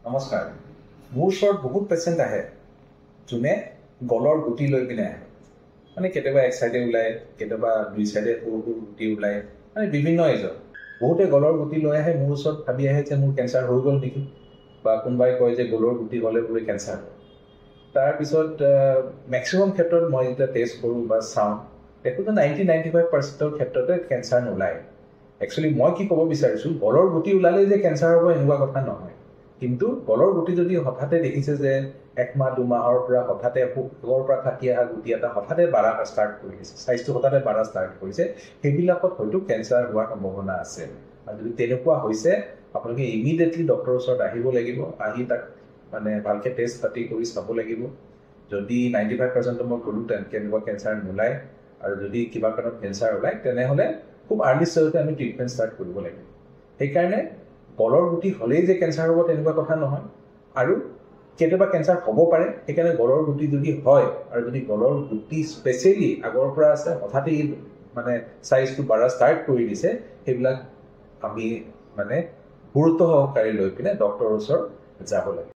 নমস্কাৰ। মোৰ ওচৰত বহুত পেচেণ্ট আহে যোনে গলৰ গুটি লৈ পিনে আহে। মানে কেতিয়াবা এক চাইডে ওলায়, কেতিয়াবা দুই চাইডে সৰু সৰু গুটি ওলায়, মানে বিভিন্ন এজৰ। বহুতে গলৰ গুটি লৈ আহে মোৰ ওচৰত ভাবি আহে যে মোৰ কেঞ্চাৰ হৈ গ'ল নেকি, বা কোনোবাই কয় যে গলৰ গুটি হ'লে বোলে কেঞ্চাৰ হয়। তাৰপিছত মেক্সিমাম ক্ষেত্ৰত মই যেতিয়া টেষ্ট কৰোঁ বা চাওঁ, দেখোঁ যে 90-95% ক্ষেত্ৰতে কেঞ্চাৰ নোলায়। একচুৱেলি মই কি ক'ব বিচাৰিছোঁ, গলৰ গুটি ওলালেই যে কেঞ্চাৰ হ'ব এনেকুৱা কথা নহয়। কিন্তু গলৰ গুটি যদি হঠাতে দেখিছে যে 1 মাহ 2 মাহৰ পৰা হঠাতে আগৰ পৰা থাকি অহা গুটি এটা হঠাতে বাঢ়া ষ্টাৰ্ট কৰি দিছে, চাইজটো হঠাতে বাঢ়া ষ্টাৰ্ট কৰিছে, সেইবিলাকত হয়তো কেঞ্চাৰ হোৱাৰ সম্ভাৱনা আছে। আৰু যদি তেনেকুৱা হৈছে, আপোনালোকে ইমিডিয়েটলি ডক্টৰৰ ওচৰত আহিব লাগিব। আহি তাক মানে ভালকৈ টেষ্ট পাতি কৰি চাব লাগিব। যদি 95% মই ক'লোঁ কেনেকুৱা কেঞ্চাৰ নোলায়, আৰু যদি কিবা কাৰণত কেঞ্চাৰ ওলায়, তেনেহ'লে খুব আৰ্লি ষ্টেজতে আমি ট্ৰিটমেণ্ট ষ্টাৰ্ট কৰিব লাগিব। সেইকাৰণে গলৰ গুটি হ'লেই যে কেঞ্চাৰ হ'ব তেনেকুৱা কথা নহয়। আৰু কেতিয়াবা কেঞ্চাৰ হ'ব পাৰে, সেইকাৰণে গলৰ গুটি যদি হয়, আৰু যদি গলৰ গুটি স্পেচিয়েলি আগৰ পৰা আছে, হঠাতে মানে চাইজটো বাঢ়া ষ্টাৰ্ট কৰি দিছে, সেইবিলাক আমি মানে গুৰুত্ব সহকাৰে লৈ পিনে ডক্টৰৰ ওচৰত যাব লাগে।